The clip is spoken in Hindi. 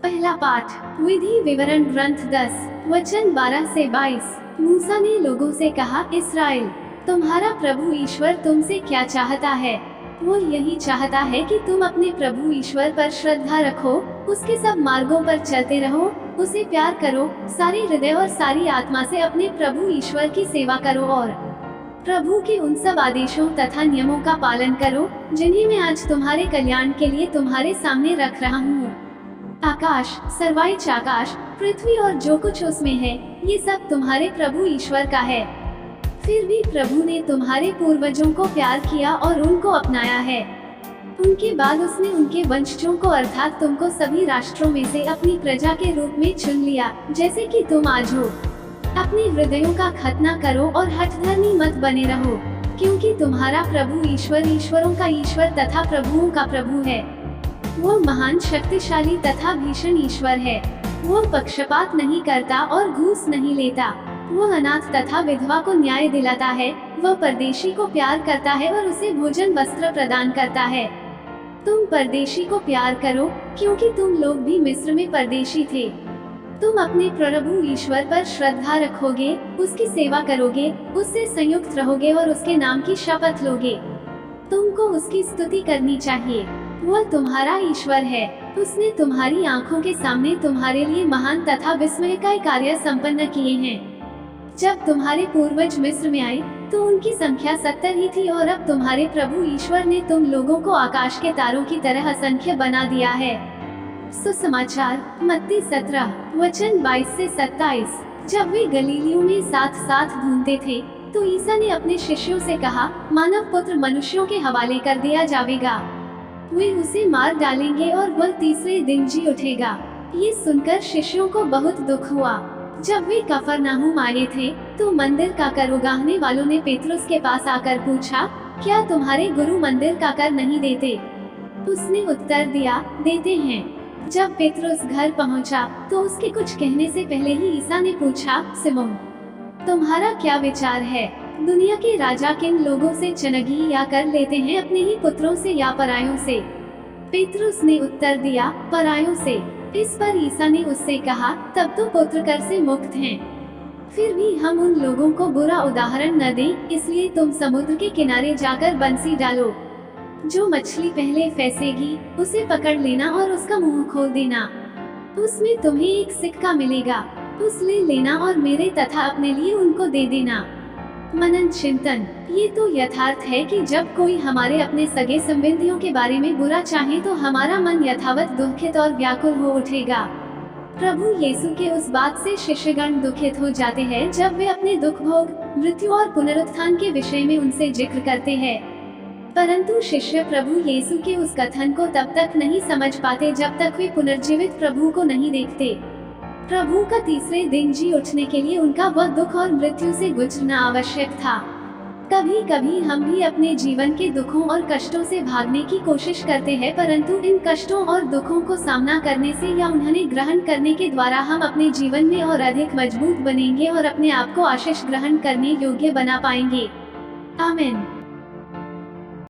पहला पाठ, विधि विवरण ग्रंथ 10 वचन 12 से 22। मूसा ने लोगों से कहा, इस्राएल, तुम्हारा प्रभु ईश्वर तुमसे क्या चाहता है? वो यही चाहता है कि तुम अपने प्रभु ईश्वर पर श्रद्धा रखो, उसके सब मार्गों पर चलते रहो, उसे प्यार करो, सारे हृदय और सारी आत्मा से अपने प्रभु ईश्वर की सेवा करो और प्रभु के उन सब आदेशों तथा नियमों का पालन करो जिन्हें मैं आज तुम्हारे कल्याण के लिए तुम्हारे सामने रख रहा हूँ। आकाश, सर्वाइच आकाश, पृथ्वी और जो कुछ उसमें है, ये सब तुम्हारे प्रभु ईश्वर का है। फिर भी प्रभु ने तुम्हारे पूर्वजों को प्यार किया और उनको अपनाया है। उनके बाद उसने उनके वंशजों को अर्थात तुमको सभी राष्ट्रों में से अपनी प्रजा के रूप में चुन लिया, जैसे कि तुम आज हो। अपने हृदयों का खतना करो और हठधर्मी मत बने रहो, क्योंकि तुम्हारा प्रभु ईश्वर ईश्वरों का ईश्वर तथा प्रभुओं का प्रभु है। वो महान, शक्तिशाली तथा भीषण ईश्वर है। वो पक्षपात नहीं करता और घूस नहीं लेता। वो अनाथ तथा विधवा को न्याय दिलाता है। वह परदेशी को प्यार करता है और उसे भोजन वस्त्र प्रदान करता है। तुम परदेशी को प्यार करो, क्योंकि तुम लोग भी मिस्र में परदेशी थे। तुम अपने प्रभु ईश्वर पर श्रद्धा रखोगे, उसकी सेवा करोगे, उससे संयुक्त रहोगे और उसके नाम की शपथ लोगे। तुमको उसकी स्तुति करनी चाहिए। वह तुम्हारा ईश्वर है। उसने तुम्हारी आंखों के सामने तुम्हारे लिए महान तथा विस्मयकारी कार्य संपन्न किए हैं। जब तुम्हारे पूर्वज मिस्र में आए तो उनकी संख्या 70 ही थी, और अब तुम्हारे प्रभु ईश्वर ने तुम लोगों को आकाश के तारों की तरह असंख्य बना दिया है। सुसमाचार, मत्ती 17 वचन 22 से 27। जब वे गलीलियों में साथ साथ घूमते थे तो ईसा ने अपने शिष्यों से कहा, मानव पुत्र मनुष्यों के हवाले कर दिया जाएगा। वे उसे मार डालेंगे और वह तीसरे दिन जी उठेगा। ये सुनकर शिष्यों को बहुत दुख हुआ। जब वे कफरनाहूम आए थे तो मंदिर का कर उगाहने वालों ने पेतरुस के पास आकर पूछा, क्या तुम्हारे गुरु मंदिर का कर नहीं देते? उसने उत्तर दिया, देते हैं। जब पेतरुस घर पहुंचा तो उसके कुछ कहने से पहले ही ईसा ने पूछा, सिमोन, तुम्हारा क्या विचार है? दुनिया के राजा किन लोगों से चनगी या कर लेते हैं, अपने ही पुत्रों से या परायों से? पेतरुस ने उत्तर दिया, परायों से। इस पर ईसा ने उससे कहा, तब तो पुत्र कर से मुक्त हैं। फिर भी हम उन लोगों को बुरा उदाहरण न दें, इसलिए तुम समुद्र के किनारे जाकर बंसी डालो। जो मछली पहले फंसेगी उसे पकड़ लेना और उसका मुंह खोल देना। उसमें तुम्हें एक सिक्का मिलेगा, उस ले लेना और मेरे तथा अपने लिए उनको दे देना। मनन चिंतन। ये तो यथार्थ है कि जब कोई हमारे अपने सगे संबंधियों के बारे में बुरा चाहे तो हमारा मन यथावत दुखित और व्याकुल हो उठेगा। प्रभु यीशु के उस बात से शिष्यगण दुखित हो जाते हैं जब वे अपने दुख भोग, मृत्यु और पुनरुत्थान के विषय में उनसे जिक्र करते हैं। परंतु शिष्य प्रभु यीशु के उस कथन को तब तक नहीं समझ पाते जब तक वे पुनर्जीवित प्रभु को नहीं देखते। प्रभु का तीसरे दिन जी उठने के लिए उनका वह दुख और मृत्यु से गुजरना आवश्यक था। कभी कभी हम भी अपने जीवन के दुखों और कष्टों से भागने की कोशिश करते हैं, परंतु इन कष्टों और दुखों को सामना करने से या उन्हें ग्रहण करने के द्वारा हम अपने जीवन में और अधिक मजबूत बनेंगे और अपने आप को आशीष ग्रहण करने योग्य बना पाएंगे। आमीन।